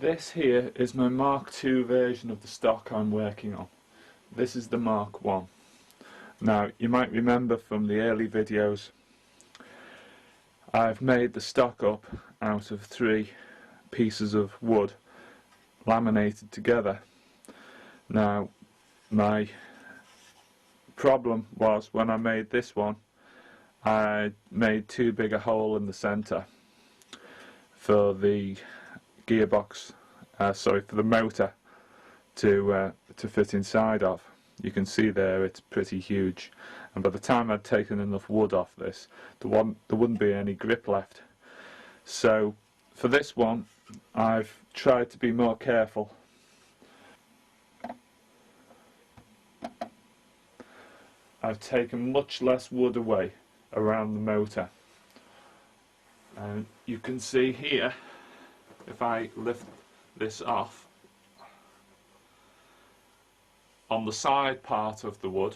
This here is my Mark II version of the stock I'm working on. This is the Mark I. Now, you might remember from the early videos, I've made the stock up out of 3 pieces of wood laminated together. Now, my problem was when I made this one, I made too big a hole in the centre for the gearbox, for the motor to fit inside of. You can see there it's pretty huge, and by the time I'd taken enough wood off this, there wouldn't be any grip left. So for this one I've tried to be more careful. I've taken much less wood away around the motor, and you can see here, if I lift this off, on the side part of the wood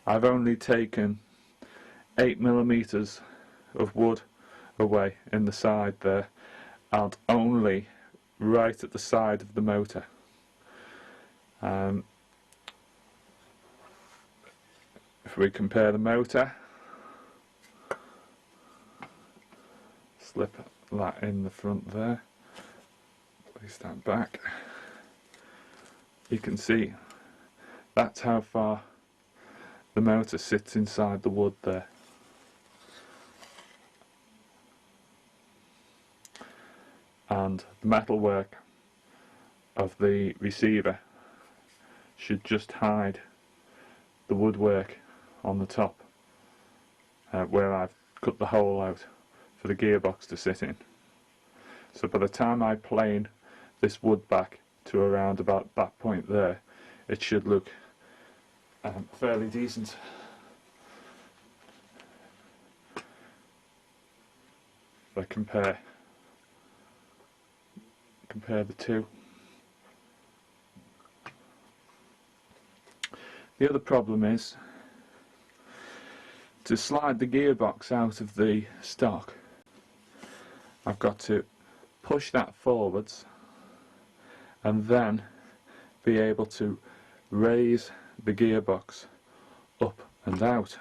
I've only taken 8mm of wood away in the side there, and only right at the side of the motor. If we compare the motor, slip that in the front there, place that back, you can see that's how far the motor sits inside the wood there. And the metalwork of the receiver should just hide the woodwork on the top, where I've cut the hole out for the gearbox to sit in. So by the time I plane this wood back to around about that point there, it should look fairly decent. If I compare the two. The other problem is to slide the gearbox out of the stock. I've got to push that forwards and then be able to raise the gearbox up and out.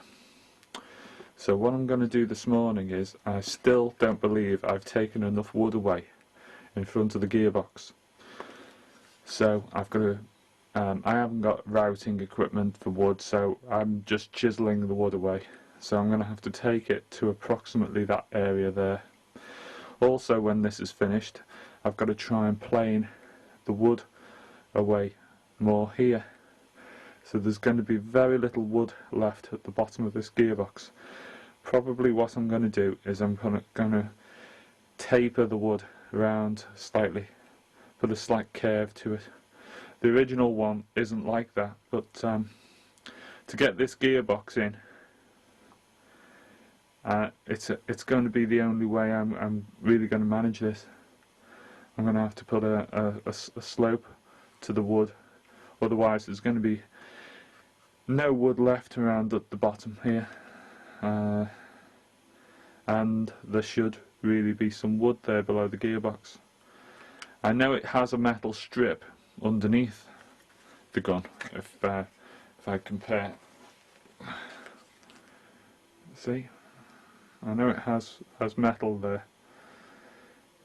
So what I'm going to do this morning is, I still don't believe I've taken enough wood away in front of the gearbox. So I've got to I haven't got routing equipment for wood, so I'm just chiseling the wood away. So I'm going to have to take it to approximately that area there. Also, when this is finished, I've got to try and plane the wood away more here. So there's going to be very little wood left at the bottom of this gearbox. Probably what I'm going to do is I'm going to taper the wood around slightly, put a slight curve to it. The original one isn't like that, but to get this gearbox in, it's going to be the only way I'm really going to manage this. I'm going to have to put a slope to the wood, otherwise there's going to be no wood left around at the bottom here, and there should really be some wood there below the gearbox. I know it has a metal strip underneath the gun. If I compare, see, I know it has metal there,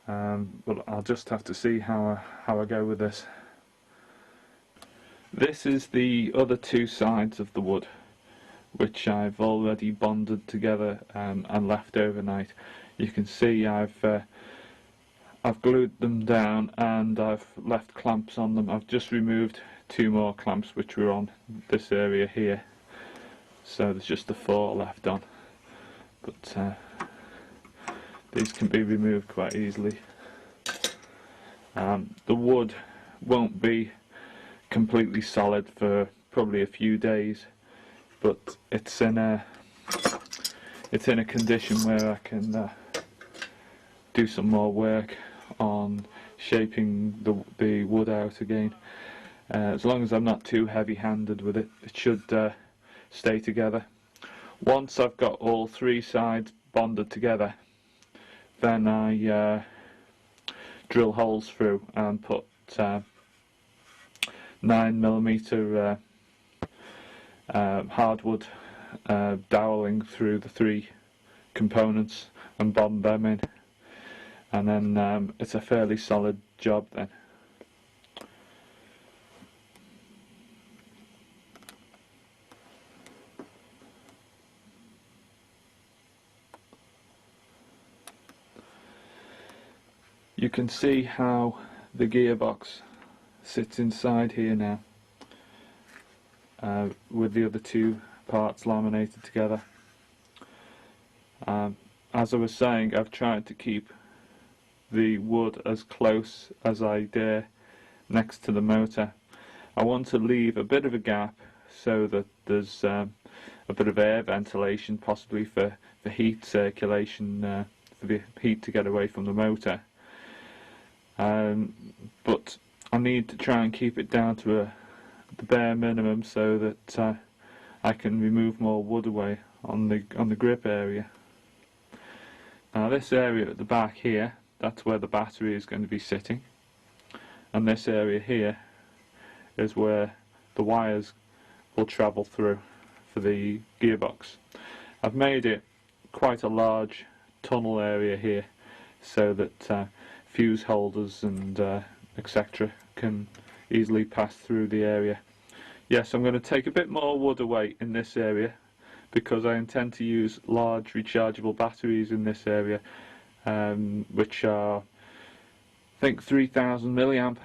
but I'll just have to see how I go with this. This is the other 2 sides of the wood, which I've already bonded together and left overnight. You can see I've glued them down and I've left clamps on them. I've just removed 2 more clamps which were on this area here, so there's just the 4 left on, but these can be removed quite easily. The wood won't be completely solid for probably a few days, but it's in a condition where I can do some more work on shaping the wood out again. As long as I'm not too heavy-handed with it, it should stay together. Once I've got all three sides bonded together, then I drill holes through and put 9mm hardwood doweling through the three components and bond them in, and then it's a fairly solid job then. You can see how the gearbox sits inside here now, with the other two parts laminated together. As I was saying, I've tried to keep the wood as close as I dare next to the motor. I want to leave a bit of a gap so that there's a bit of air ventilation, possibly for heat circulation, for the heat to get away from the motor. But I need to try and keep it down to the bare minimum so that I can remove more wood away on the grip area. Now this area at the back here, that's where the battery is going to be sitting, and this area here is where the wires will travel through for the gearbox. I've made it quite a large tunnel area here so that fuse holders and etc. can easily pass through the area. Yes, I'm going to take a bit more wood away in this area because I intend to use large rechargeable batteries in this area, which are, I think, 3000 milliamp.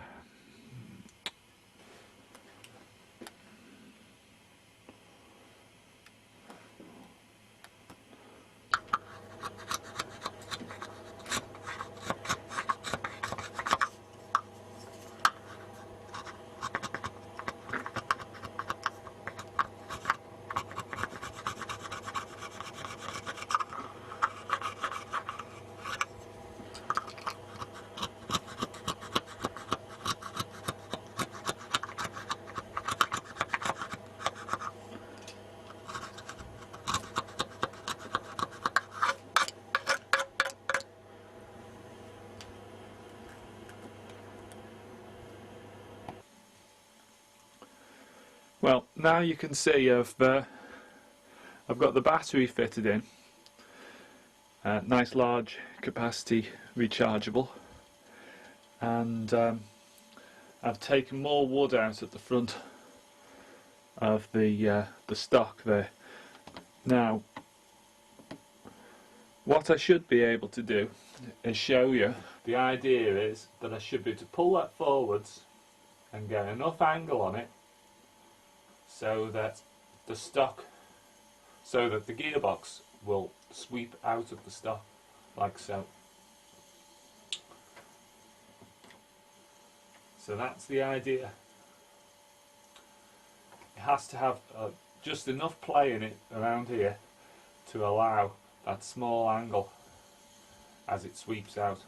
Well, now you can see I've got the battery fitted in, nice large capacity rechargeable, and I've taken more wood out at the front of the stock there. Now, what I should be able to do is show you. The idea is that I should be able to pull that forwards and get enough angle on it so that the gearbox will sweep out of the stock like so. So that's the idea. It has to have just enough play in it around here to allow that small angle as it sweeps out.